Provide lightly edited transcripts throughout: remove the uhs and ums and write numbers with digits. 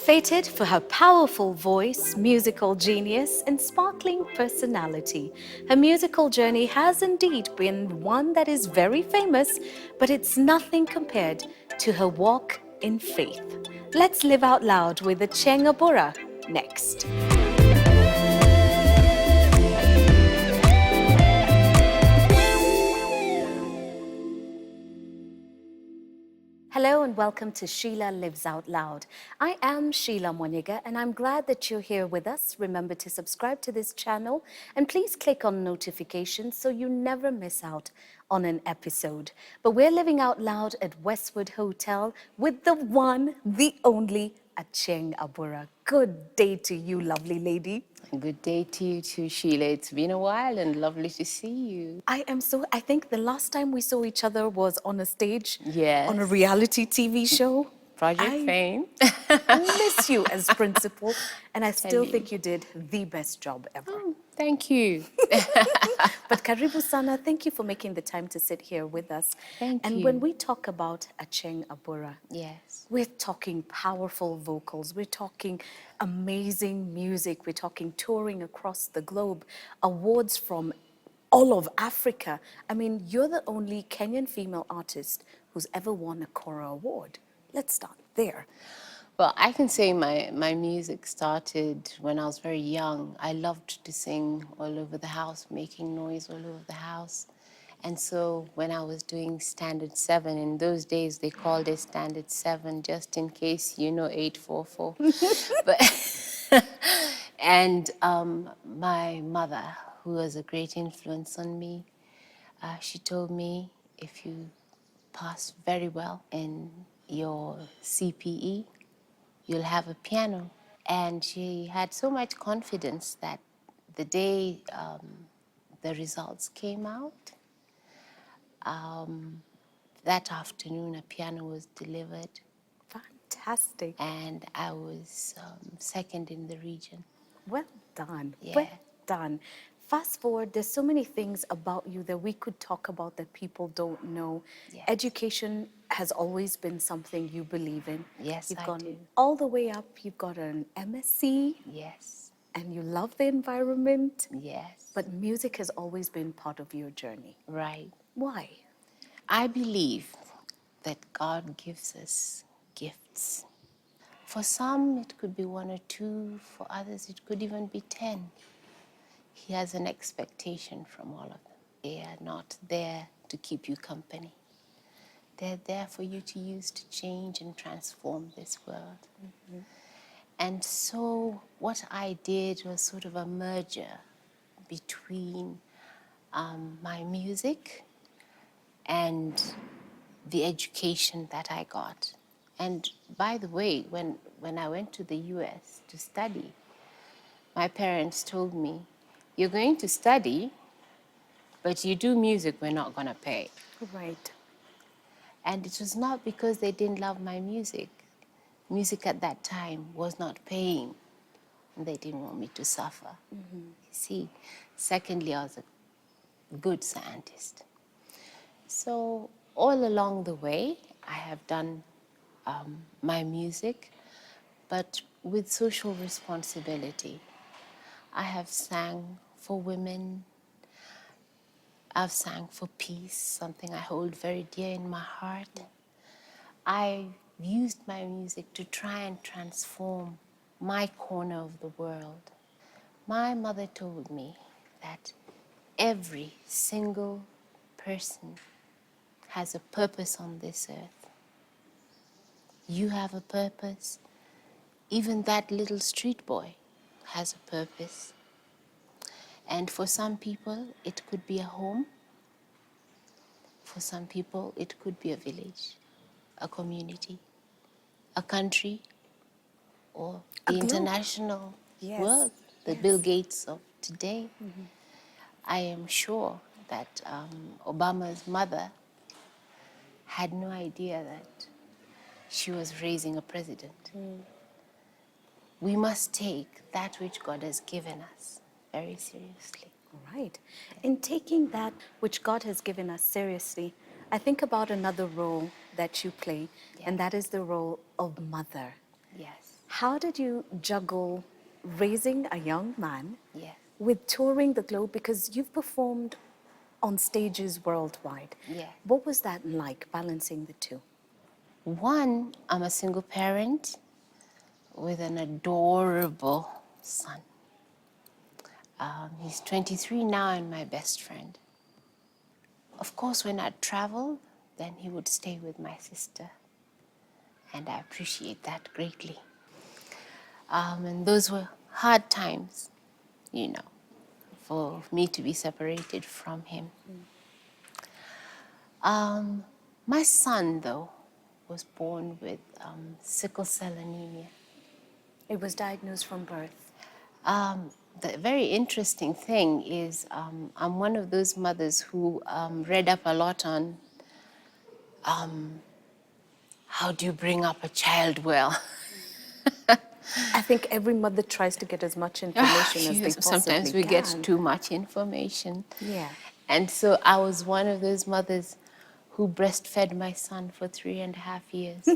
Fated for her powerful voice, musical genius, and sparkling personality. Her musical journey has indeed been one that is very famous, but it's nothing compared to her walk in faith. Let's live out loud with Achieng Abura next. Hello and welcome to Sheila Lives Out Loud. I am Sheila and I'm glad that you're here with us. Remember to subscribe to this channel and please click on notifications so you never miss out on an episode. But we're living out loud at Westwood Hotel with the one, the only Achieng Abura. Good day to you, lovely lady. Good day to you too, Sheila. It's been a while and lovely to see you. I think the last time we saw each other was on a stage, Yes. on a reality TV show. Project Fame. Miss you as principal, and I still think you did the best job ever. Oh, thank you. But karibu sana, thank you for making the time to sit here with us. Thank and you. when we talk about Achieng Abura, Yes. we're talking powerful vocals, we're talking amazing music, we're talking touring across the globe, awards from all of Africa. I mean, you're the only Kenyan female artist who's ever won a Kora Award. Let's start there. Well, I can say my music started when I was very young. I loved to sing all over the house, making noise all over the house. And so when I was doing Standard 7, in those days they called it Standard 7, just in case you know 844. But and my mother, who was a great influence on me, she told me, if you pass very well in your CPE, you'll have a piano. And she had so much confidence that the day the results came out, that afternoon a piano was delivered. Fantastic. And I was second in the region. Well done. Yeah. Well done. Fast forward, there's so many things about you that we could talk about that people don't know. Yes. Education has always been something you believe in. Yes, You've I gone do. all the way up. You've got an MSc. Yes. And you love the environment. Yes. But music has always been part of your journey. Right. Why? I believe that God gives us gifts. For some, it could be 1 or 2. For others, it could even be 10. He has an expectation from all of them. They are not there to keep you company. They're there for you to use to change and transform this world. Mm-hmm. And so what I did was sort of a merger between my music and the education that I got. And by the way, when I went to the US to study, my parents told me, you're going to study, but you do music, we're not going to pay. Right. And it was not because they didn't love my music. Music at that time was not paying, and they didn't want me to suffer. Mm-hmm. You see, secondly, I was a good scientist. So all along the way, I have done my music, but with social responsibility. I have sang for women. I've sang for peace, something I hold very dear in my heart. I used my music to try and transform my corner of the world. My mother told me that every single person has a purpose on this earth. You have a purpose. Even that little street boy has a purpose. And for some people, it could be a home. For some people, it could be a village, a community, a country, or the international world, the Bill Gates of today. Mm-hmm. I am sure that Obama's mother had no idea that she was raising a president. Mm. We must take that which God has given us very seriously. Right. In taking that which God has given us seriously, I think about another role that you play, and that is the role of mother. Yes. How did you juggle raising a young man Yes. with touring the globe? Because you've performed on stages worldwide. Yes. What was that like, balancing the two? One, I'm a single parent with an adorable son. He's 23 now and my best friend. Of course, when I'd travel, then he would stay with my sister. And I appreciate that greatly. And those were hard times, you know, for me to be separated from him. My son, though, was born with sickle cell anemia. It was diagnosed from birth. The very interesting thing is I'm one of those mothers who read up a lot on how do you bring up a child well. I think every mother tries to get as much information as they possibly Sometimes we can. get too much information. Yeah. And so I was one of those mothers who breastfed my son for 3.5 years.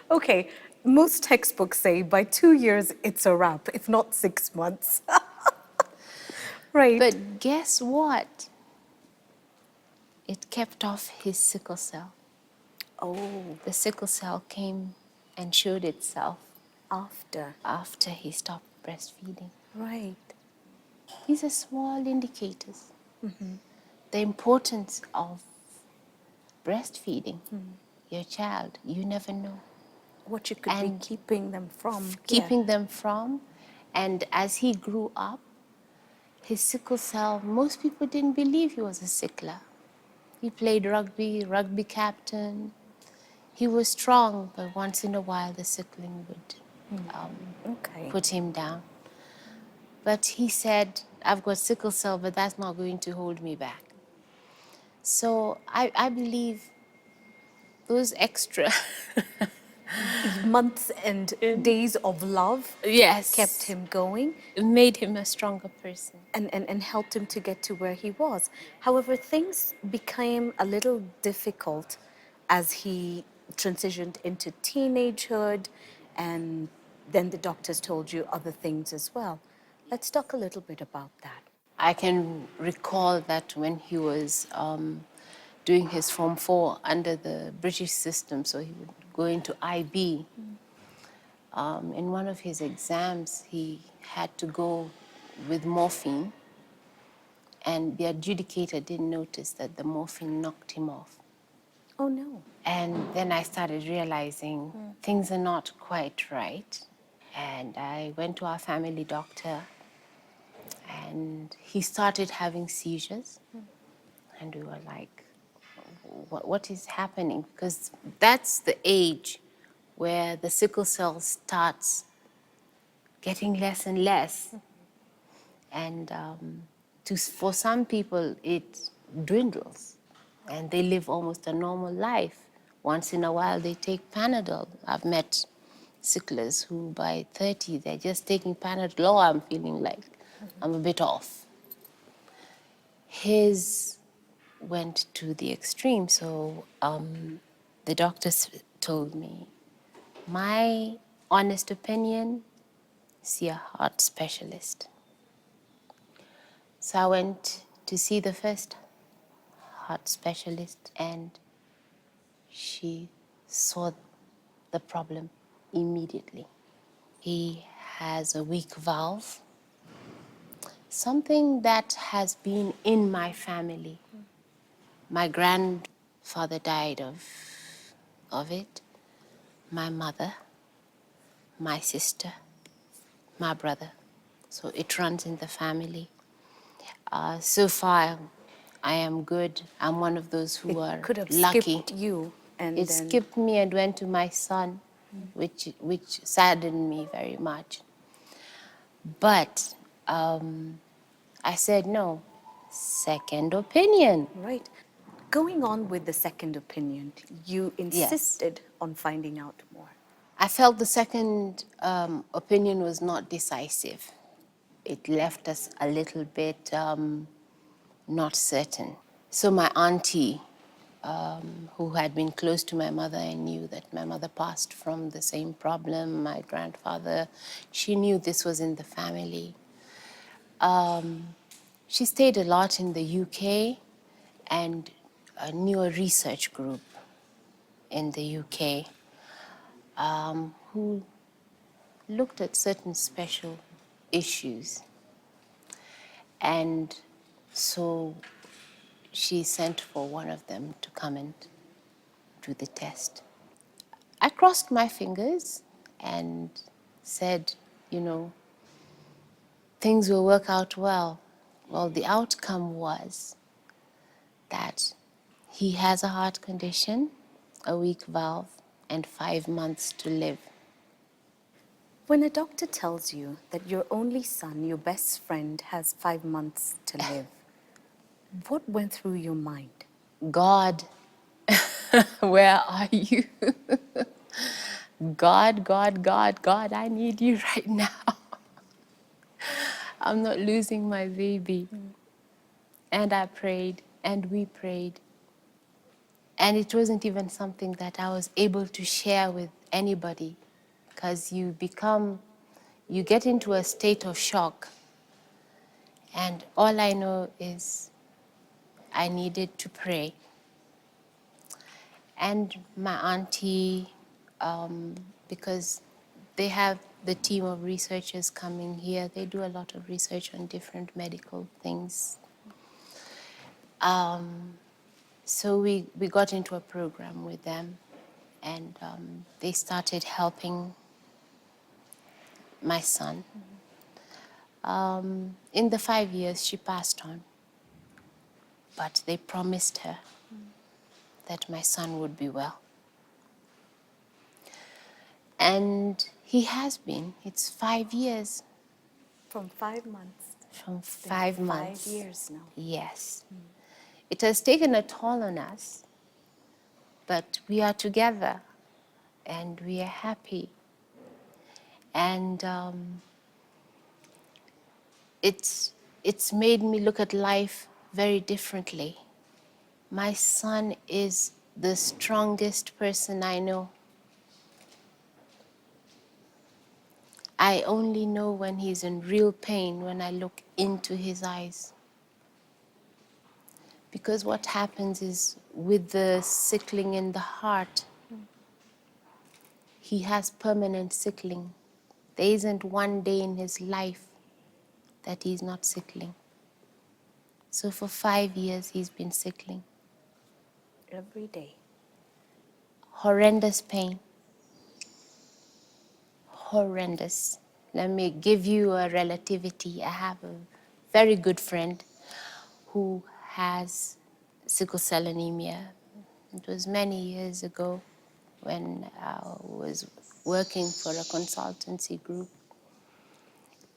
Okay, most textbooks say by 2 years it's a wrap, if not 6 months. Right. But guess what? It kept off his sickle cell. Oh, The sickle cell came and showed itself after. he stopped breastfeeding. Right. These are small indicators. The importance of breastfeeding your child, you never know. What you could And be keeping them from. Keeping them from, and as he grew up, his sickle cell, most people didn't believe he was a sickler. He played rugby captain. He was strong, but once in a while the sickling would Okay. put him down. But he said, I've got sickle cell, but that's not going to hold me back. So I believe those extra Months and days of love yes kept him going made him a stronger person. and helped him to get to where he was. However, things became a little difficult as he transitioned into teenagehood, and then the doctors told you other things as well. Let's talk a little bit about that. I can recall that when he was doing his Form 4 under the British system, so he would go into IB. In one of his exams, he had to go with morphine, and the adjudicator didn't notice that the morphine knocked him off. Oh no. And then I started realizing things are not quite right. And I went to our family doctor, and he started having seizures. And we were like, what is happening? Because that's the age where the sickle cell starts getting less and less. And for some people, it dwindles and they live almost a normal life. Once in a while, they take Panadol. I've met sicklers who by 30, they're just taking Panadol. Oh, I'm feeling like I'm a bit off. His went to the extreme, so the doctors told me, my honest opinion, see a heart specialist. So I went to see the first heart specialist, and she saw the problem immediately. He has a weak valve, something that has been in my family. My grandfather died of it, my mother, my sister, my brother. So it runs in the family. So far, I am good. I'm one of those who are Could have lucky. skipped you and It then skipped me and went to my son, which saddened me very much. But I said no. Second opinion. right. Going on with the second opinion, you insisted on finding out more. I felt the second opinion was not decisive. It left us a little bit not certain. So my auntie who had been close to my mother and knew that my mother passed from the same problem. My grandfather, she knew this was in the family. She stayed a lot in the UK and knew a research group in the UK who looked at certain special issues. And so she sent for one of them to come and do the test. I crossed my fingers and said, you know, things will work out well. Well, the outcome was that he has a heart condition, a weak valve, and 5 months to live. When a doctor tells you that your only son, your best friend, has 5 months to live, what went through your mind? God, where are you? God, God, God, God, I need you right now. I'm not losing my baby. And I prayed, and we prayed. And it wasn't even something that I was able to share with anybody, because you get into a state of shock. And all I know is I needed to pray. And my auntie, because they have the team of researchers coming here, they do a lot of research on different medical things. So we got into a program with them, and they started helping my son. In the 5 years, she passed on, but they promised her that my son would be well. And he has been. It's 5 years. From 5 months. From 5 months. 5 years now. Yes. It has taken a toll on us, but we are together and we are happy. And it's made me look at life very differently. My son is the strongest person I know. I only know when he's in real pain when I look into his eyes. Because what happens is, with the sickling in the heart, he has permanent sickling. There isn't one day in his life that he's not sickling. So for 5 years, he's been sickling. Every day. Horrendous pain. Horrendous. Let me give you a relativity. I have a very good friend who has sickle cell anemia. It was many years ago when I was working for a consultancy group.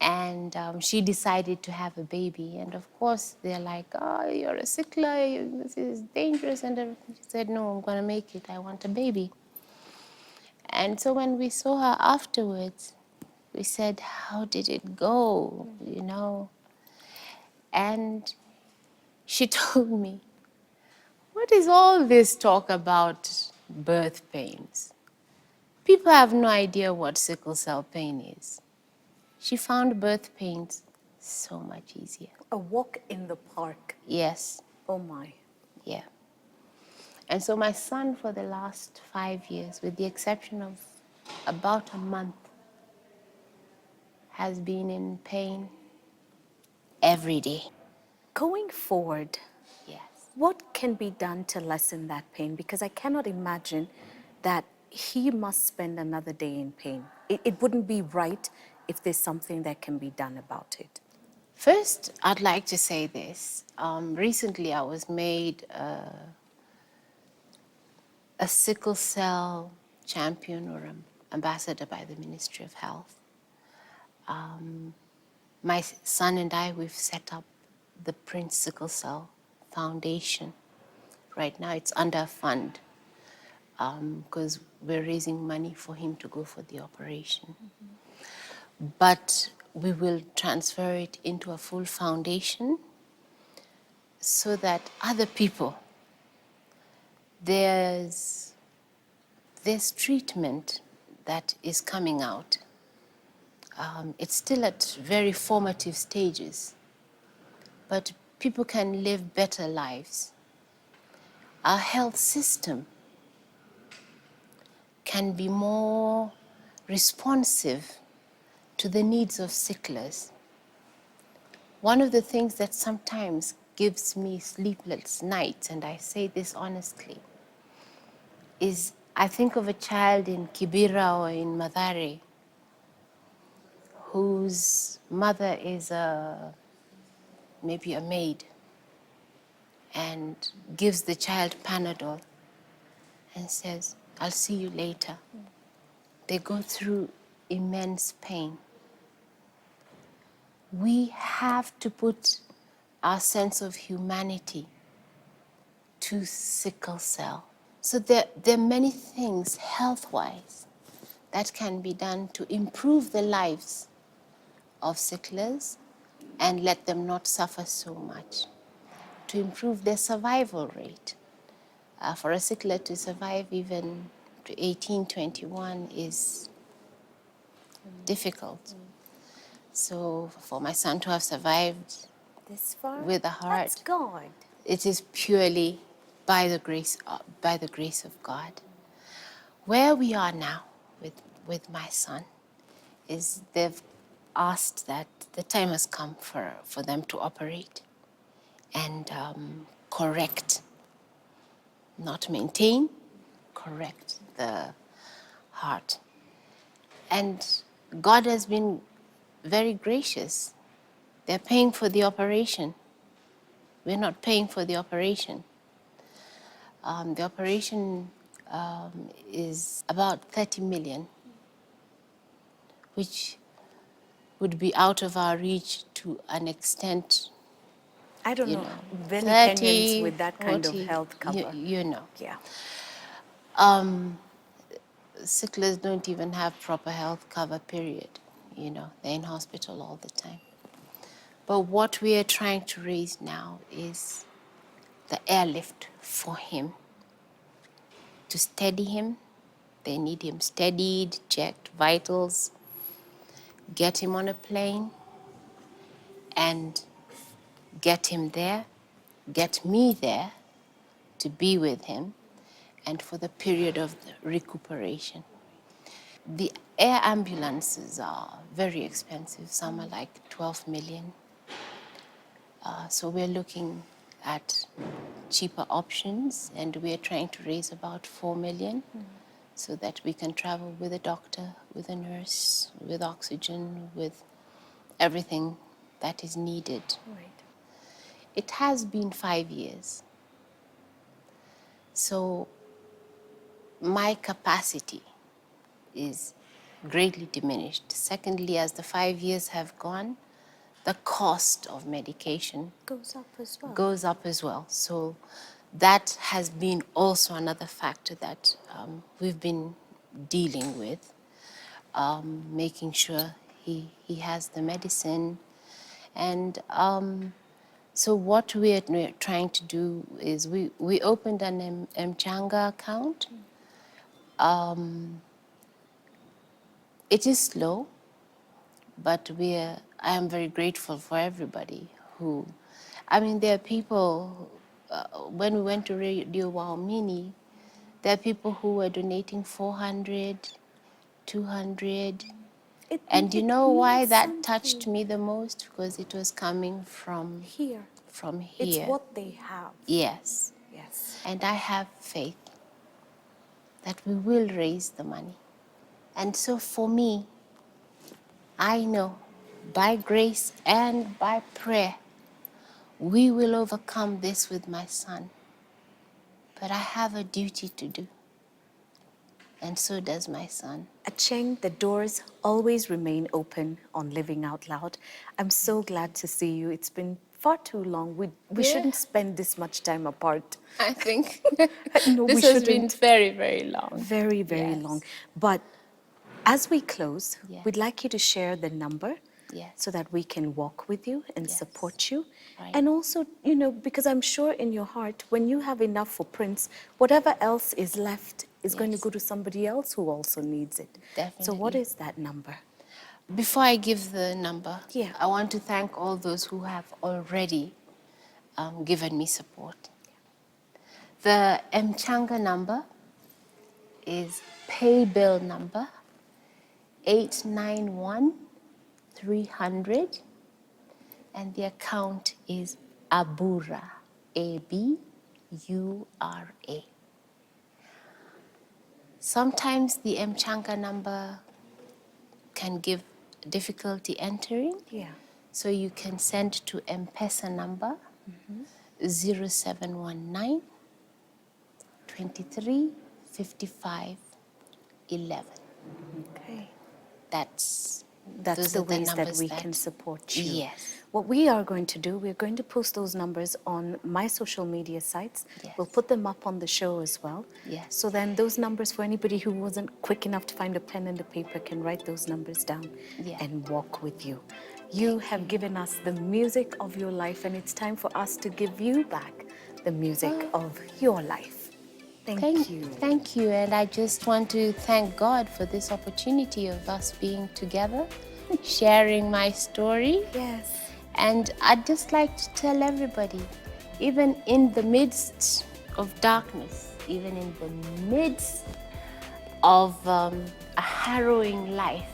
And she decided to have a baby. And of course, they're like, oh, you're a sickler, this is dangerous. And everything. She said, no, I'm going to make it. I want a baby. And so when we saw her afterwards, we said, how did it go, you know? And she told me, what is all this talk about birth pains? People have no idea what sickle cell pain is. She found birth pains so much easier. A walk in the park. Yes. Oh my. Yeah. And so my son, for the last 5 years, with the exception of about a month, has been in pain every day. Going forward, Yes. what can be done to lessen that pain? Because I cannot imagine that he must spend another day in pain. It wouldn't be right if there's something that can be done about it. First, I'd like to say this. Recently, I was made a sickle cell champion or ambassador by the Ministry of Health. My son and I, we've set up the Prince Sickle Cell Foundation. Right now, it's under a fund because we're raising money for him to go for the operation. But we will transfer it into a full foundation so that other people there's this treatment that is coming out. It's still at very formative stages, but people can live better lives. Our health system can be more responsive to the needs of sicklers. One of the things that sometimes gives me sleepless nights, and I say this honestly, is I think of a child in Kibera or in Mathare whose mother is maybe a maid and gives the child Panadol and says, "I'll see you later." They go through immense pain. We have to put our sense of humanity to sickle cell. So there are many things health-wise that can be done to improve the lives of sicklers and let them not suffer so much, to improve their survival rate. For a sickler to survive even to 18, 21 is difficult. So for my son to have survived This far? with a heart, That's God. it is purely by the grace of God. Where we are now with my son is they've asked that the time has come for them to operate and correct, not maintain, correct the heart. And God has been very gracious. They're paying for the operation. We're not paying for the operation. The operation is about 30 million, which would be out of our reach to an extent, I don't you know know, many Kenyans 30, with that kind of 40, health cover. you know. Yeah. Sicklers don't even have proper health cover, period. You know, they're in hospital all the time. But what we are trying to raise now is the airlift for him, to steady him. They need him steadied, checked, vitals, get him on a plane, and get him there, get me there to be with him, and for the period of the recuperation. The air ambulances are very expensive. Some are like 12 million. So we're looking at cheaper options, and we're trying to raise about 4 million so that we can travel with a doctor, with a nurse, with oxygen, with everything that is needed. Right. It has been 5 years. So my capacity is greatly diminished. Secondly, as the 5 years have gone, the cost of medication Goes up as well. goes up as well. So that has been also another factor that we've been dealing with, making sure he has the medicine. And so what we're trying to do is we opened an Mchanga account. It is slow, but I am very grateful for everybody who, I mean, there are people, when we went to Radio Waomini, there are people who were donating 400, 200. And you know why that touched me the most? Because it was coming from Here. here. It's what they have. Yes. Yes. And I have faith that we will raise the money. And so for me, I know by grace and by prayer, we will overcome this with my son. But I have a duty to do. And so does my son. Achieng, the doors always remain open on Living Out Loud. I'm so glad to see you. It's been far too long. We shouldn't spend this much time apart. I think No, we this has been shouldn't. very, very long. Very, very Yes. long. But as we close, Yes. we'd like you to share the number Yes. so that we can walk with you and Yes. support you. Right. And also, you know, because I'm sure in your heart, when you have enough for Prince, whatever else is left is going to Yes. go to somebody else who also needs it. So what Definitely. is that number? Before I give the number, Yeah. I want to thank all those who have already given me support. The Mchanga number is pay bill number 891-300, and the account is Abura, Abura. Sometimes the Mchanga number can give difficulty entering, Yeah. so you can send to M-Pesa number 0719 23 55 11. Okay. That's That's those the are the ways that numbers we can support you. Yes. What we are going to do, we're going to post those numbers on my social media sites. Yes. We'll put them up on the show as well. Yes. So then those numbers, for anybody who wasn't quick enough to find a pen and a paper, can write those numbers down Yeah. and walk with you. You have given us the music of your life, and it's time for us to give you back the music of your life. Thank you. Thank you. And I just want to thank God for this opportunity of us being together, sharing my story. Yes. And I'd just like to tell everybody, even in the midst of darkness, even in the midst of a harrowing life,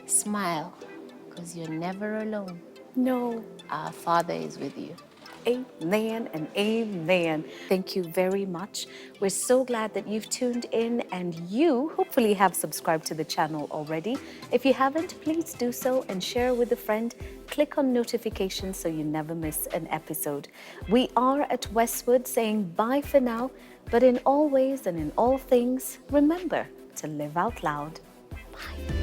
smile, because you're never alone. No. Our Father is with you. Amen and amen. Thank you very much. We're so glad that you've tuned in, and you hopefully have subscribed to the channel already. If you haven't, please do so and share with a friend. Click on notifications so you never miss an episode. We are at Westwood saying bye for now, but in all ways and in all things, remember to live out loud. Bye.